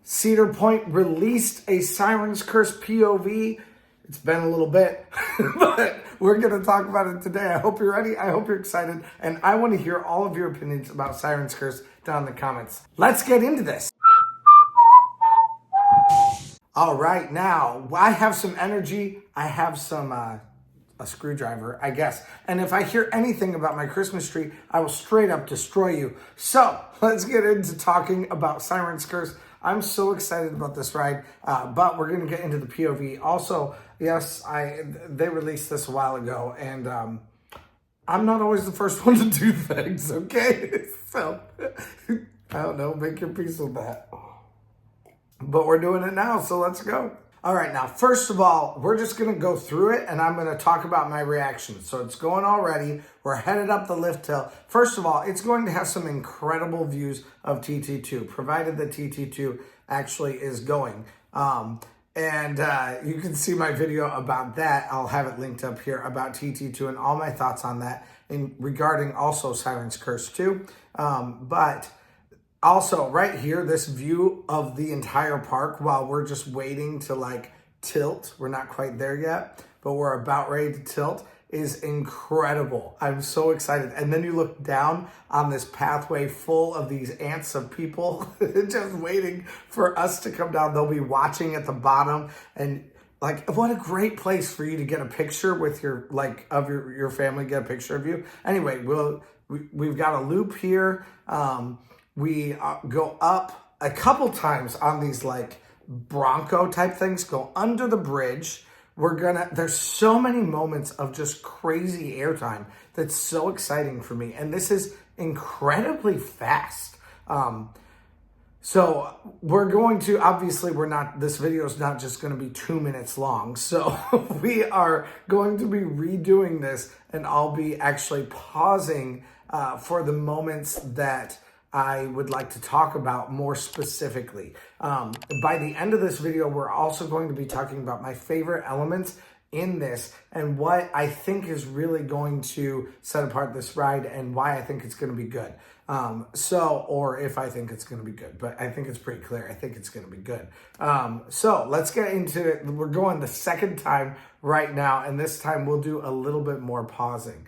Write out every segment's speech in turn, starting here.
Cedar Point released a Siren's Curse POV. It's been a little bit, but we're going to talk about it today. I hope you're ready. I hope you're excited. And I want to hear all of your opinions about Siren's Curse down in the comments. Let's get into this. All right, now I have some energy. I have some a screwdriver, I guess. And if I hear anything about my Christmas tree, I will straight up destroy you. So let's get into talking about Siren's Curse. I'm so excited about this ride, but we're going to get into the POV. Also, yes, they released this a while ago, and I'm not always the first one to do things, okay? So, I don't know, make your peace with that. But we're doing it now, so let's go. All right, now, first of all, we're just going to go through it, and I'm going to talk about my reactions. So it's going already. We're headed up the lift hill. First of all, it's going to have some incredible views of TT2, provided that TT2 actually is going. And you can see my video about that. I'll have it linked up here about TT2 and all my thoughts on that regarding also Siren's Curse 2. But also, right here, this view of the entire park while we're just waiting to like tilt. We're not quite there yet, but we're about ready to tilt is incredible. I'm so excited. And then you look down on this pathway full of these ants of people just waiting for us to come down. They'll be watching at the bottom, and like, what a great place for you to get a picture with your, like, of your family, get a picture of you. Anyway, we've got a loop here. We go up a couple times on these like Bronco type things, go under the bridge. There's so many moments of just crazy airtime that's so exciting for me. And this is incredibly fast. So we're going to, obviously this video is not just going to be 2 minutes long. So we are going to be redoing this, and I'll be actually pausing for the moments that I would like to talk about more specifically. By the end of this video, we're also going to be talking about my favorite elements in this and what I think is really going to set apart this ride and why I think it's going to be good. Or if I think it's going to be good, but I think it's pretty clear. I think it's going to be good. So let's get into it. We're going the second time right now, and this time we'll do a little bit more pausing.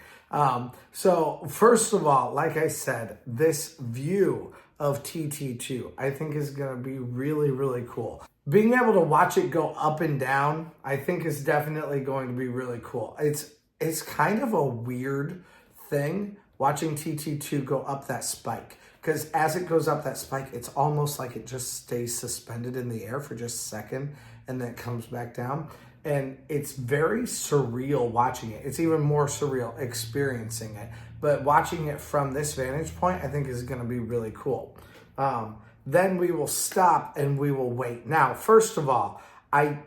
So first of all, like I said, this view of TT2, I think is going to be really, really cool. Being able to watch it go up and down, I think is definitely going to be really cool. It's kind of a weird thing watching TT2 go up that spike, because as it goes up that spike, it's almost like it just stays suspended in the air for just a second and then it comes back down. And it's very surreal watching it. It's even more surreal experiencing it. But watching it from this vantage point, I think is going to be really cool. Then we will stop and we will wait. Now, first of all, I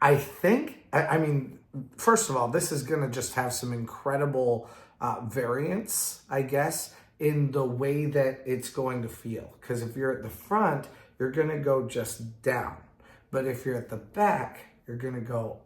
mean, first of all, this is going to just have some incredible variance, I guess, in the way that it's going to feel. Because if you're at the front, you're going to go just down. But if you're at the back, you're going to go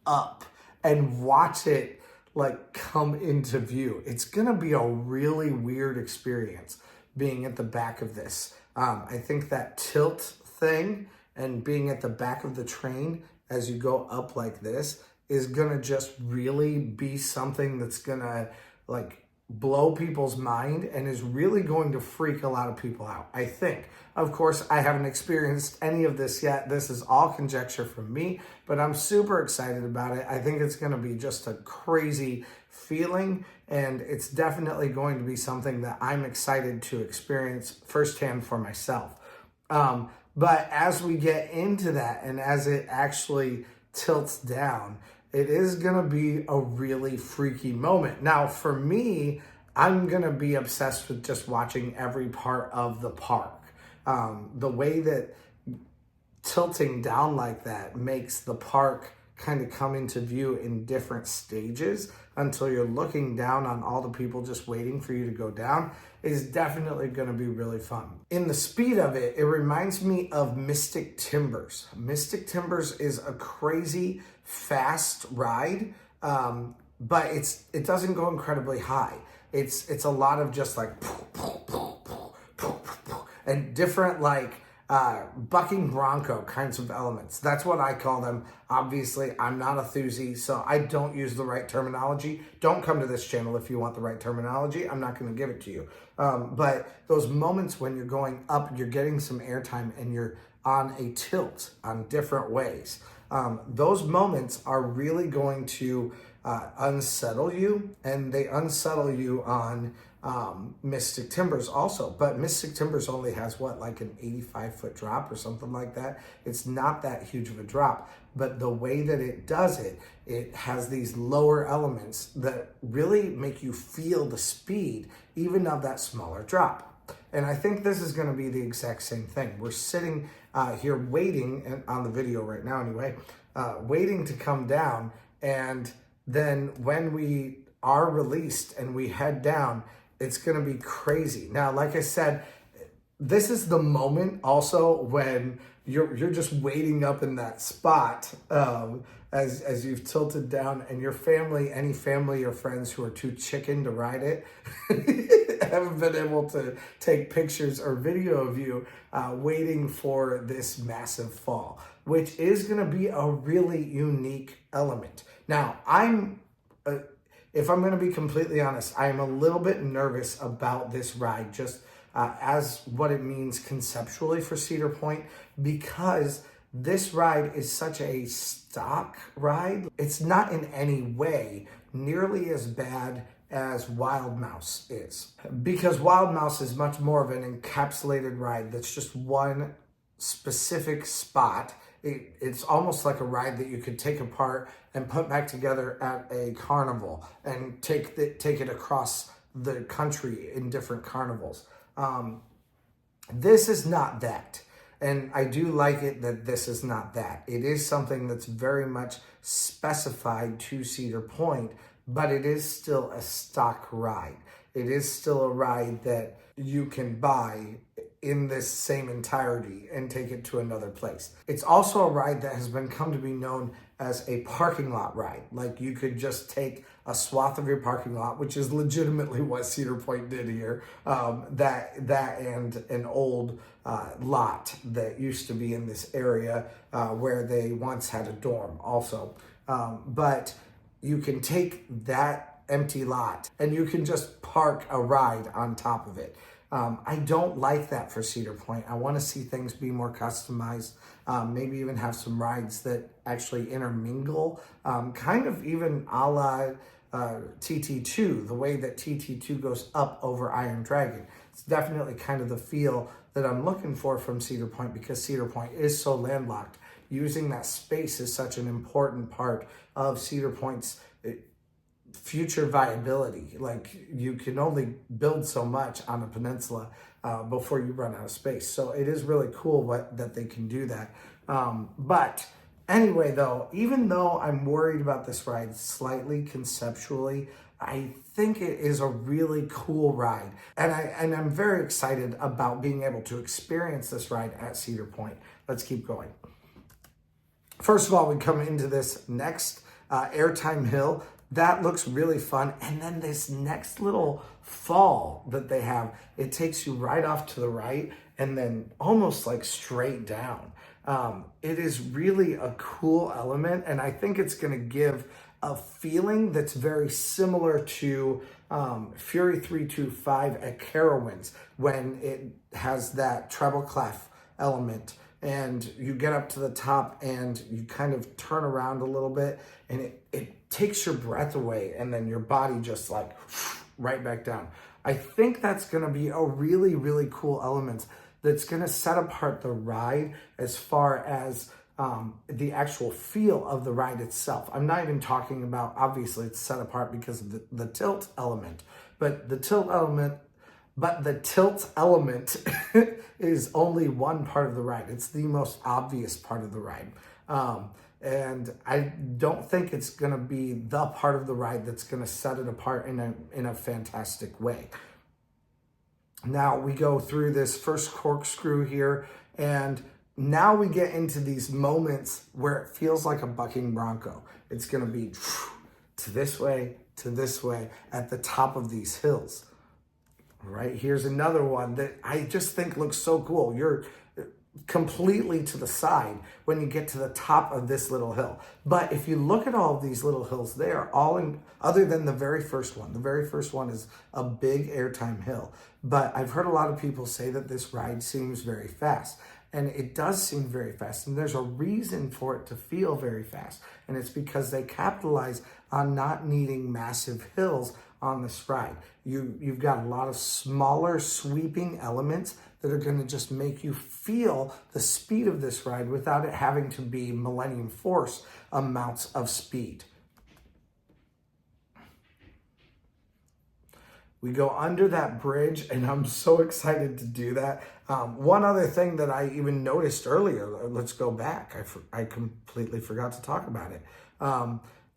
up and watch it like come into view. It's going to be a really weird experience being at the back of this. I think that tilt thing and being at the back of the train as you go up like this is going to just really be something that's going to like blow people's mind and is really going to freak a lot of people out, I think. Of course, I haven't experienced any of this yet. This is all conjecture from me, but I'm super excited about it. I think it's going to be just a crazy feeling, and it's definitely going to be something that I'm excited to experience firsthand for myself. But as we get into that and as it actually tilts down, it is going to be a really freaky moment. Now, for me, I'm going to be obsessed with just watching every part of the park. The way that tilting down like that makes the park kind of come into view in different stages until you're looking down on all the people just waiting for you to go down is definitely going to be really fun. In the speed of it, it reminds me of Mystic Timbers. Mystic Timbers is a crazy fast ride, but it doesn't go incredibly high. It's a lot of just like and different like bucking bronco kinds of elements. That's what I call them. Obviously, I'm not a thuzy, so I don't use the right terminology. Don't come to this channel if you want the right terminology. I'm not going to give it to you. But those moments when you're going up, you're getting some airtime and you're on a tilt on different ways. Those moments are really going to unsettle you, and they unsettle you on Mystic Timbers also. But Mystic Timbers only has what, like an 85-foot drop or something like that. It's not that huge of a drop, but the way that it does it, it has these lower elements that really make you feel the speed even of that smaller drop. And I think this is going to be the exact same thing. We're sitting here waiting, and on the video right now anyway, waiting to come down, and then when we are released and we head down, it's going to be crazy. Now, like I said, this is the moment also when you're just waiting up in that spot as you've tilted down, and your family, any family or friends who are too chicken to ride it, haven't been able to take pictures or video of you waiting for this massive fall, which is going to be a really unique element. Now, if I'm going to be completely honest, I'm a little bit nervous about this ride, just as what it means conceptually for Cedar Point, because this ride is such a stock ride. It's not in any way nearly as bad as Wild Mouse is, because Wild Mouse is much more of an encapsulated ride that's just one specific spot. It's almost like a ride that you could take apart and put back together at a carnival and take it across the country in different carnivals. This is not that. And I do like it that this is not that. It is something that's very much specified to Cedar Point, but it is still a stock ride. It is still a ride that you can buy in this same entirety and take it to another place. It's also a ride that has been come to be known as a parking lot ride. Like, you could just take a swath of your parking lot, which is legitimately what Cedar Point did here, that and an old lot that used to be in this area where they once had a dorm also. But you can take that empty lot and you can just park a ride on top of it. I don't like that for Cedar Point. I want to see things be more customized, maybe even have some rides that actually intermingle, kind of even a la TT2, the way that TT2 goes up over Iron Dragon. It's definitely kind of the feel that I'm looking for from Cedar Point, because Cedar Point is so landlocked. Using that space is such an important part of Cedar Point's future viability. Like, you can only build so much on a peninsula before you run out of space. So it is really cool that they can do that. But anyway, though, even though I'm worried about this ride slightly conceptually, I think it is a really cool ride. And I'm very excited about being able to experience this ride at Cedar Point. Let's keep going. First of all, we come into this next airtime hill. That looks really fun. And then this next little fall that they have, it takes you right off to the right and then almost like straight down. It is really a cool element, and I think it's going to give a feeling that's very similar to Fury 325 at Carowinds, when it has that treble clef element, and you get up to the top and you kind of turn around a little bit, and it takes your breath away, and then your body just like right back down. I think that's going to be a really, really cool element that's going to set apart the ride as far as the actual feel of the ride itself. I'm not even talking about, obviously it's set apart because of the tilt element, but the tilt element is only one part of the ride. It's the most obvious part of the ride. And I don't think it's going to be the part of the ride that's going to set it apart in a fantastic way. Now we go through this first corkscrew here, and now we get into these moments where it feels like a bucking bronco. It's going to be to this way at the top of these hills. Right, here's another one that I just think looks so cool. You're completely to the side when you get to the top of this little hill. But if you look at all of these little hills, they are all in, other than the very first one. The very first one is a big airtime hill. But I've heard a lot of people say that this ride seems very fast. And it does seem very fast. And there's a reason for it to feel very fast. And it's because they capitalize on not needing massive hills on this ride. You've got a lot of smaller sweeping elements that are going to just make you feel the speed of this ride without it having to be Millennium Force amounts of speed. We go under that bridge, and I'm so excited to do that. One other thing that I even noticed earlier, let's go back. I completely forgot to talk about it.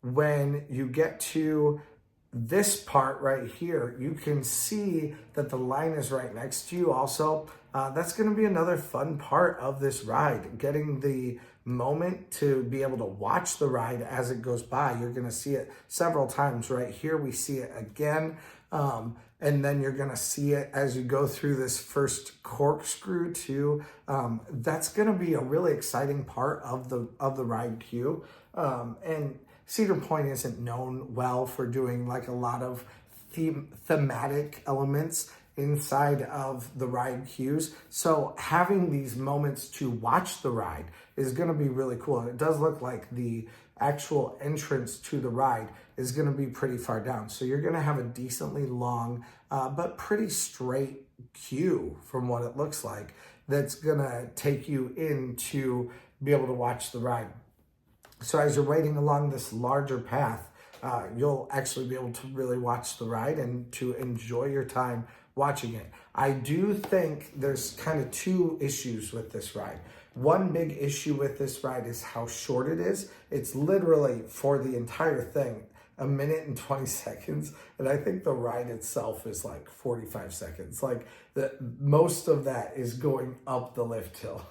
When you get to this part right here, you can see that the line is right next to you also. That's going to be another fun part of this ride, getting the moment to be able to watch the ride as it goes by. You're going to see it several times. Right here we see it again, and then you're going to see it as you go through this first corkscrew too. That's going to be a really exciting part of the ride queue. And Cedar Point isn't known well for doing like a lot of thematic elements inside of the ride queues. So having these moments to watch the ride is going to be really cool. And it does look like the actual entrance to the ride is going to be pretty far down. So you're going to have a decently long, but pretty straight queue from what it looks like that's going to take you in to be able to watch the ride. So as you're waiting along this larger path, you'll actually be able to really watch the ride and to enjoy your time watching it. I do think there's kind of two issues with this ride. One big issue with this ride is how short it is. It's literally, for the entire thing, 1 minute and 20 seconds. And I think the ride itself is like 45 seconds. Like most of that is going up the lift hill.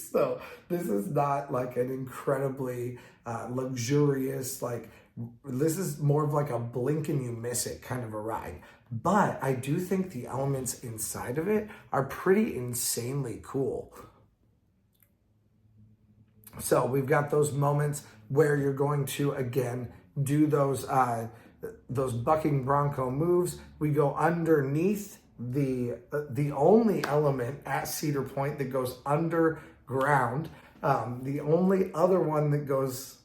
So this is not like an incredibly luxurious, like this is more of like a blink and you miss it kind of a ride. But I do think the elements inside of it are pretty insanely cool. So we've got those moments where you're going to, again, do those bucking bronco moves. We go underneath the only element at Cedar Point that goes underground. The only other one that goes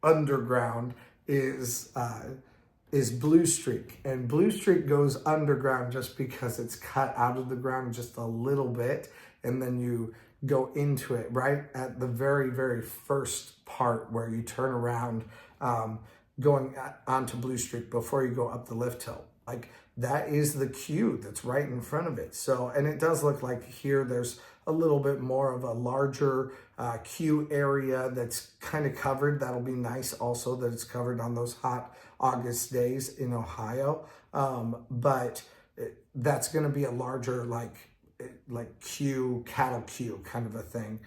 underground is Blue Streak, and Blue Streak goes underground just because it's cut out of the ground just a little bit, and then you go into it right at the very, very first part where you turn around, going onto Blue Streak before you go up the lift hill. Like that is the queue that's right in front of it. So, and it does look like here there's a little bit more of a larger queue area that's kind of covered. That'll be nice also that it's covered on those hot August days in Ohio. But that's going to be a larger like queue, cattle queue kind of a thing.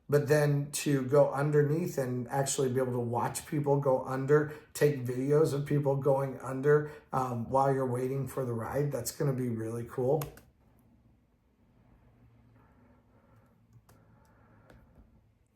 But then to go underneath and actually be able to watch people go under, take videos of people going under while you're waiting for the ride, that's going to be really cool.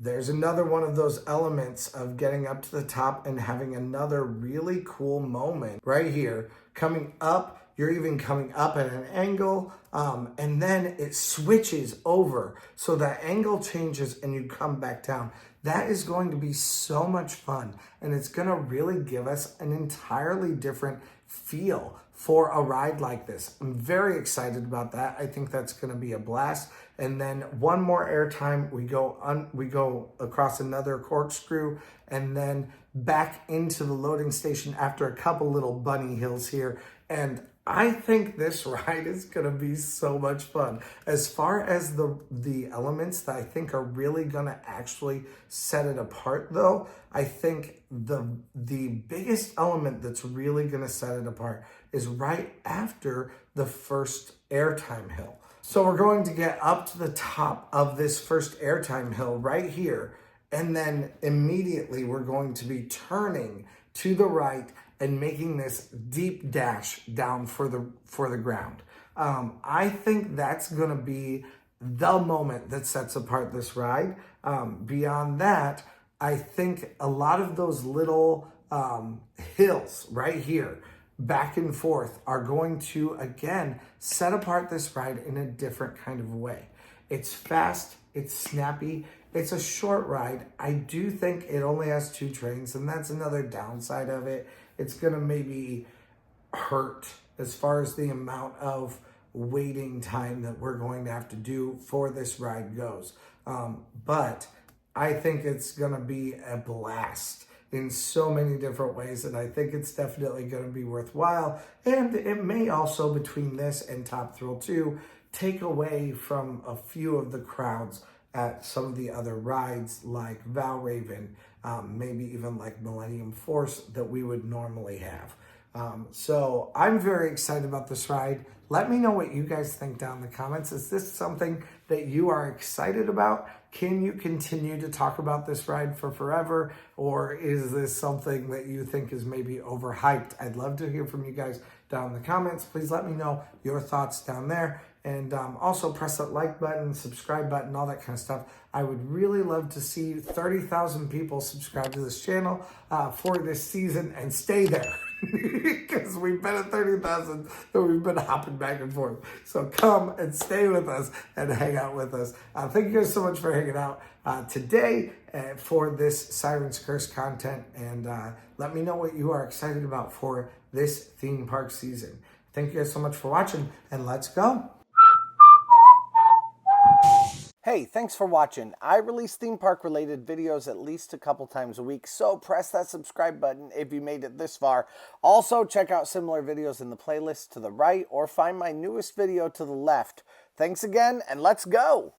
There's another one of those elements of getting up to the top and having another really cool moment right here. Coming up, you're even coming up at an angle, and then it switches over. So that angle changes and you come back down. That is going to be so much fun, and it's going to really give us an entirely different feel for a ride like this. I'm very excited about that. I think that's going to be a blast. And then one more airtime, we go across another corkscrew and then back into the loading station after a couple little bunny hills here. And I think this ride is going to be so much fun. As far as the elements that I think are really going to actually set it apart, though, I think the biggest element that's really going to set it apart is right after the first airtime hill. So we're going to get up to the top of this first airtime hill right here, and then immediately we're going to be turning to the right and making this deep dash down for the ground. I think that's going to be the moment that sets apart this ride. Beyond that, I think a lot of those little hills right here, back and forth, are going to, again, set apart this ride in a different kind of way. It's fast, it's snappy, it's a short ride. I do think it only has 2 trains, and that's another downside of it. It's going to maybe hurt as far as the amount of waiting time that we're going to have to do for this ride goes. But I think it's going to be a blast in so many different ways, and I think it's definitely going to be worthwhile. And it may also, between this and Top Thrill 2, take away from a few of the crowds at some of the other rides like Valraven, maybe even like Millennium Force that we would normally have. So I'm very excited about this ride. Let me know what you guys think down in the comments. Is this something that you are excited about? Can you continue to talk about this ride for forever? Or is this something that you think is maybe overhyped? I'd love to hear from you guys down in the comments. Please let me know your thoughts down there. And also press that like button, subscribe button, all that kind of stuff. I would really love to see 30,000 people subscribe to this channel for this season and stay there. Because we've been at 30,000 and we've been hopping back and forth. So come and stay with us and hang out with us. Thank you guys so much for hanging out today for this Siren's Curse content. And let me know what you are excited about for this theme park season. Thank you guys so much for watching, and let's go. Hey, thanks for watching. I release theme park related videos at least a couple times a week, so press that subscribe button if you made it this far. Also, check out similar videos in the playlist to the right or find my newest video to the left. Thanks again, and let's go!